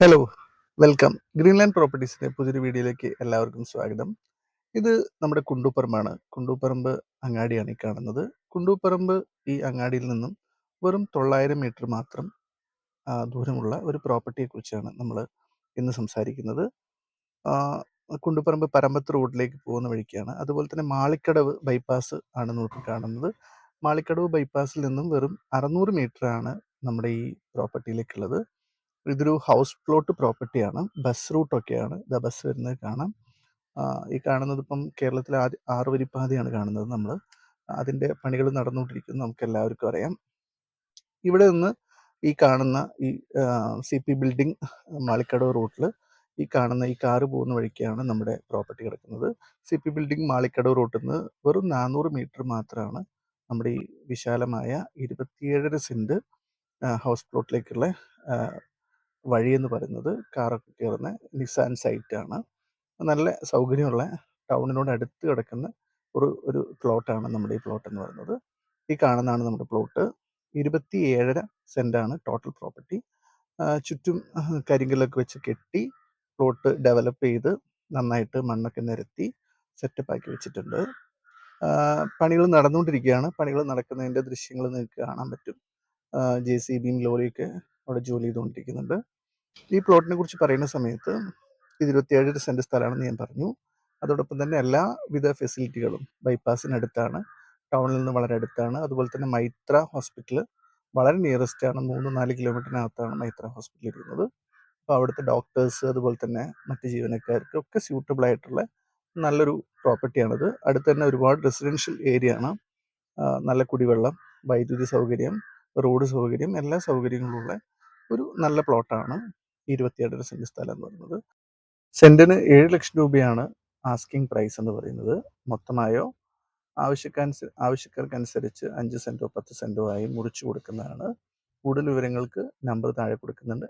Hello, welcome. Greenland പ്രോപ്പർട്ടീസിന്റെ പുതിയൊരു വീഡിയോയിലേക്ക് എല്ലാവർക്കും സ്വാഗതം. ഇത് നമ്മുടെ കുണ്ടൂപ്പറമ്പാണ്. കുണ്ടൂപ്പറമ്പ് അങ്ങാടിയാണ് ഈ കാണുന്നത്. കുണ്ടൂപ്പറമ്പ് ഈ അങ്ങാടിയിൽ നിന്നും വെറും 900 മീറ്റർ മാത്രം ദൂരമുള്ള ഒരു പ്രോപ്പർട്ടിയെ കുറിച്ചാണ് നമ്മൾ ഇന്ന് സംസാരിക്കുന്നത്. കുണ്ടൂപ്പറമ്പ് പരമ്പത്ത് റോഡിലേക്ക് പോകുന്ന വഴിക്കാണ്. അതുപോലെ തന്നെ മാളിക്കടവ് ബൈപ്പാസ് ആണ് നമുക്ക് കാണുന്നത്. മാളിക്കടവ് ബൈപ്പാസിൽ നിന്നും വെറും 600 മീറ്റർ ആണ് നമ്മുടെ ഈ പ്രോപ്പർട്ടിയിലേക്കുള്ളത്. ഇതൊരു ഹൗസ് പ്ലോട്ട് പ്രോപ്പർട്ടിയാണ്. ബസ് റൂട്ടൊക്കെയാണ്. ഇതാ ബസ് വരുന്നത് കാണാം. ഈ കാണുന്നത് ഇപ്പം കേരളത്തിലെ 6 വരിപ്പാതയാണ് കാണുന്നത് നമ്മൾ. അതിൻ്റെ പണികൾ നടന്നുകൊണ്ടിരിക്കുന്നത് നമുക്ക് എല്ലാവർക്കും അറിയാം. ഇവിടെ നിന്ന് ഈ കാണുന്ന ഈ CP ബിൽഡിംഗ് മാളിക്കടവ് റൂട്ടിൽ ഈ കാണുന്ന ഈ കാറ് പോകുന്ന വഴിക്കാണ് നമ്മുടെ പ്രോപ്പർട്ടി കിടക്കുന്നത്. CP ബിൽഡിംഗ് മാളിക്കടവ് റൂട്ടിൽ നിന്ന് വെറും 400 മീറ്റർ മാത്രമാണ് നമ്മുടെ ഈ വിശാലമായ 27.5 സെൻറ്റ് ഹൗസ് പ്ലോട്ടിലേക്കുള്ള വഴിയെന്ന് പറയുന്നത്. കാറൊക്കെ കയറുന്ന നിസാൻ സൈറ്റാണ്. നല്ല സൗകര്യമുള്ള ടൗണിനോട് അടുത്ത് കിടക്കുന്ന ഒരു പ്ലോട്ടാണ് നമ്മുടെ ഈ പ്ലോട്ട് എന്ന് പറയുന്നത്. ഈ കാണുന്നതാണ് നമ്മുടെ പ്ലോട്ട്. 27.5 സെൻറ്റാണ് total property. ചുറ്റും കരിങ്കല്ലൊക്കെ വെച്ച് കെട്ടി പ്ലോട്ട് ഡെവലപ്പ് ചെയ്ത് നന്നായിട്ട് മണ്ണൊക്കെ നിരത്തി സെറ്റപ്പാക്കി വെച്ചിട്ടുണ്ട്. പണികൾ നടന്നുകൊണ്ടിരിക്കുകയാണ്. പണികൾ നടക്കുന്നതിൻ്റെ ദൃശ്യങ്ങൾ നിങ്ങൾക്ക് കാണാൻ പറ്റും. JCBയും ലോറിയൊക്കെ അവിടെ ജോലി ചെയ്തുകൊണ്ടിരിക്കുന്നുണ്ട്. ഈ പ്ലോട്ടിനെ കുറിച്ച് പറയുന്ന സമയത്ത് ഇത് 27 സെൻറ്റ് സ്ഥലമാണെന്ന് ഞാൻ പറഞ്ഞു. അതോടൊപ്പം തന്നെ എല്ലാവിധ ഫെസിലിറ്റികളും ബൈപ്പാസിനടുത്താണ്, ടൗണിൽ നിന്ന് വളരെ അടുത്താണ്. അതുപോലെ തന്നെ മൈത്ര ഹോസ്പിറ്റൽ വളരെ നിയറസ്റ്റ് ആണ്. 3-4 കിലോമീറ്ററിനകത്താണ് മൈത്ര ഹോസ്പിറ്റൽ ഇരിക്കുന്നത്. അപ്പോൾ അവിടുത്തെ ഡോക്ടേഴ്സ് അതുപോലെ തന്നെ മറ്റ് ജീവനക്കാർക്കൊക്കെ സ്യൂട്ടബിൾ ആയിട്ടുള്ള നല്ലൊരു പ്രോപ്പർട്ടിയാണിത്. അടുത്ത് തന്നെ ഒരുപാട് റെസിഡൻഷ്യൽ ഏരിയ ആണ്. നല്ല കുടിവെള്ളം, വൈദ്യുതി സൗകര്യം, റോഡ് സൗകര്യം, എല്ലാ സൗകര്യങ്ങളുള്ള ഒരു നല്ല പ്ലോട്ടാണ് 27.5 സെൻറ്റ് സ്ഥലം എന്ന് പറയുന്നത്. സെൻറ്റിന് 7 ലക്ഷം രൂപയാണ് ആസ്കിങ് പ്രൈസ് എന്ന് പറയുന്നത്. മൊത്തമായോ ആവശ്യക്കാർക്കനുസരിച്ച് 5 സെൻറ്റോ 10 സെൻറ്റോ ആയി മുറിച്ചു കൊടുക്കുന്നതാണ്. കൂടുതൽ വിവരങ്ങൾക്ക് നമ്പർ താഴെ കൊടുക്കുന്നുണ്ട്.